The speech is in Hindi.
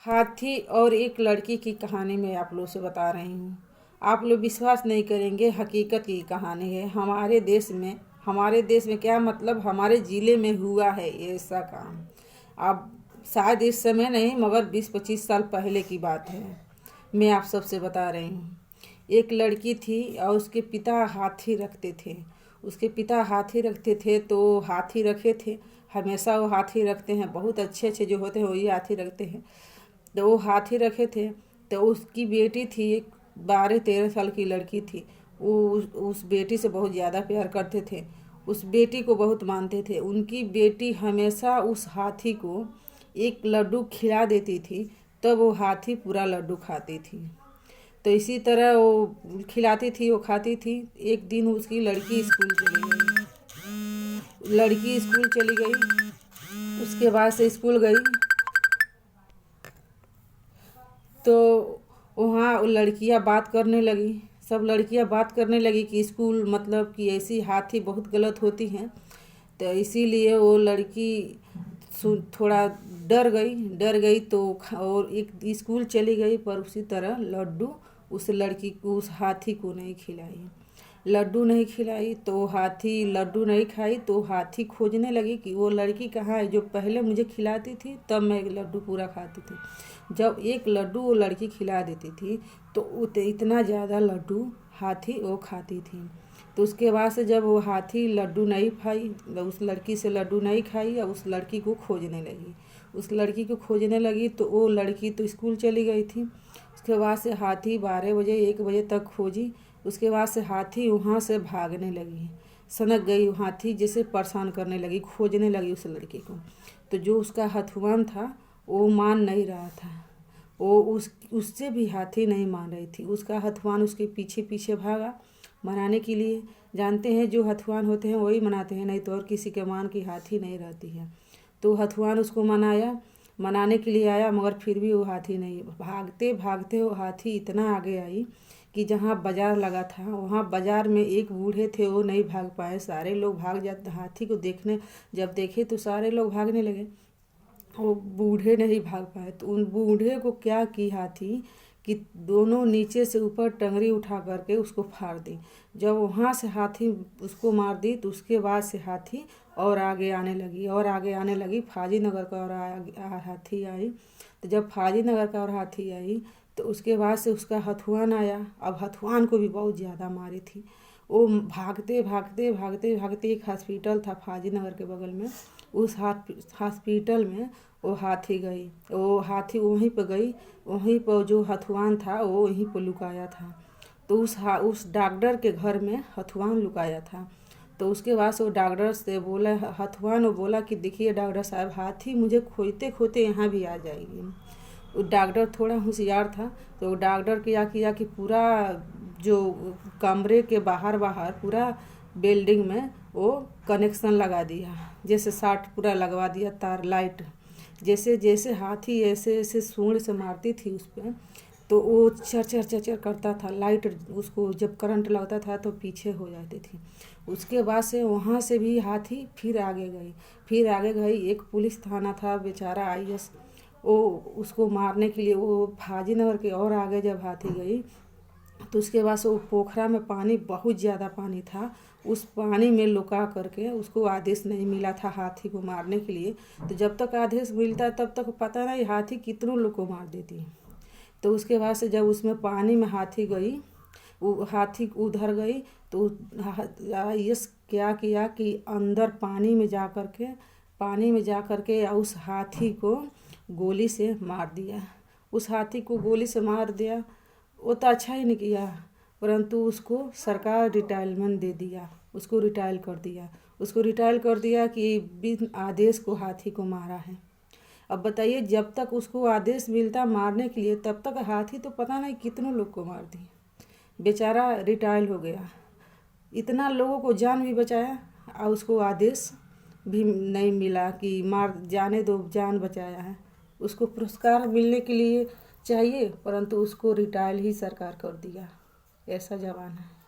हाथी और एक लड़की की कहानी मैं आप लोग से बता रही हूँ। आप लोग विश्वास नहीं करेंगे, हकीकत की कहानी है। हमारे देश में क्या मतलब हमारे ज़िले में हुआ है ये ऐसा काम। अब शायद इस समय नहीं, मगर 20-25 साल पहले की बात है। मैं आप सबसे बता रही हूँ। एक लड़की थी और उसके पिता हाथी रखते थे। उसके पिता हाथी रखते थे तो हाथी रखे थे। हमेशा वो हाथी रखते हैं, बहुत अच्छे अच्छे जो होते हैं वही हाथी रखते हैं। तो वो हाथी रखे थे। तो उसकी बेटी थी, एक 12-13 साल की लड़की थी। वो उस बेटी से बहुत ज़्यादा प्यार करते थे। उस बेटी को बहुत मानते थे। उनकी बेटी हमेशा उस हाथी को एक लड्डू खिला देती थी, तब वो हाथी पूरा लड्डू खाती थी। तो इसी तरह वो खिलाती थी, वो खाती थी। एक दिन उसकी लड़की स्कूल चली गई। उसके बाद से स्कूल गई तो वहाँ लड़कियाँ बात करने लगी। सब लड़कियाँ बात करने लगी कि स्कूल मतलब कि ऐसी हाथी बहुत गलत होती हैं। तो इसीलिए वो लड़की थोड़ा डर गई तो और एक स्कूल चली गई, पर उसी तरह लड्डू उस लड़की को, उस हाथी को नहीं खिलाई। लड्डू नहीं खिलाई तो हाथी लड्डू नहीं खाई तो हाथी खोजने लगी कि वो लड़की कहाँ है जो पहले मुझे खिलाती थी, तब मैं लड्डू पूरा खाती थी। जब एक लड्डू वो लड़की खिला देती थी तो इतना ज़्यादा लड्डू हाथी वो खाती थी। तो उसके बाद से जब वो हाथी लड्डू नहीं खाई, उस लड़की से लड्डू नहीं खाई, और उस लड़की को खोजने लगी। तो वो लड़की तो स्कूल चली गई थी। उसके बाद से हाथी 12 बजे 1 बजे तक खोजी। उसके बाद से हाथी वहाँ से भागने लगी, सनक गई। हाथी जैसे परेशान करने लगी, खोजने लगी उस लड़की को। तो जो उसका हथुआन था वो मान नहीं रहा था। वो उससे भी हाथी नहीं मान रही थी। उसका हथुआन उसके पीछे पीछे भागा मनाने के लिए। जानते हैं जो हथुआन होते हैं वही मनाते हैं, नहीं तो और किसी के मान की हाथी नहीं रहती है। तो हथुआन उसको मनाने के लिए आया, मगर फिर भी वो हाथी नहीं। भागते भागते वो हाथी इतना आगे आई कि जहाँ बाजार लगा था, वहाँ बाजार में एक बूढ़े थे, वो नहीं भाग पाए। सारे लोग भाग जाते हाथी को देखने। जब देखे तो सारे लोग भागने लगे, वो बूढ़े नहीं भाग पाए। तो उन बूढ़े को क्या की हाथी कि दोनों नीचे से ऊपर टंगरी उठा करके उसको फाड़ दी। जब वहाँ से हाथी उसको मार दी तो उसके बाद से हाथी और आगे आने लगी। फाजी नगर का और हाथी आई। तो जब फाजी नगर का और हाथी आई तो उसके बाद से उसका हथुआन आया। अब हथुआन को भी बहुत ज़्यादा मारी थी। वो भागते भागते भागते भागते एक हॉस्पिटल था फाजी नगर के बगल में। उस हॉस्पिटल में वो हाथी वहीं पर गई। वहीं पर जो हथुआन था वो वहीं पर लुकाया था। तो उस डॉक्टर के घर में हथुआन लुकाया था। तो उसके बाद से वो डॉक्टर से बोला, हथुआन वो बोला कि देखिए डॉक्टर साहब, हाथी मुझे खोजते खोजते यहाँ भी आ जाएगी। वो डॉक्टर थोड़ा होशियार था। तो डॉक्टर क्या किया कि पूरा जो कमरे के बाहर बाहर पूरा बिल्डिंग में वो कनेक्शन लगा दिया, जैसे साट पूरा लगवा दिया तार लाइट। जैसे जैसे हाथी ऐसे ऐसे सूंड से मारती थी उस पर, तो वो चर चर चर करता था। लाइट उसको जब करंट लगता था तो पीछे हो जाती थी। उसके बाद से वहाँ से भी हाथी फिर आगे गई। एक पुलिस थाना था बेचारा IS, वो उसको मारने के लिए वो फाजी नगर के और आगे जब हाथी गई तो उसके बाद से वो पोखरा में पानी, बहुत ज़्यादा पानी था। उस पानी में लुका करके उसको आदेश नहीं मिला था हाथी को मारने के लिए। तो जब तक आदेश मिलता तब तक पता नहीं हाथी कितनों लोग को मार देती। तो उसके बाद से जब उसमें पानी में हाथी गई, वो हाथी उधर गई तो IS क्या किया कि अंदर पानी में जा कर के उस हाथी को गोली से मार दिया। वो तो अच्छा ही नहीं किया, परंतु उसको सरकार रिटायरमेंट दे दिया। उसको रिटायर कर दिया कि बिन आदेश को हाथी को मारा है। अब बताइए, जब तक उसको आदेश मिलता मारने के लिए तब तक हाथी तो पता नहीं कितनों लोग को मार दी। बेचारा रिटायर हो गया, इतना लोगों को जान भी बचाया और उसको आदेश भी नहीं मिला कि मार जाने दो, जान बचाया है। उसको पुरस्कार मिलने के लिए चाहिए, परंतु उसको रिटायर ही सरकार कर दिया। ऐसा जमाना है।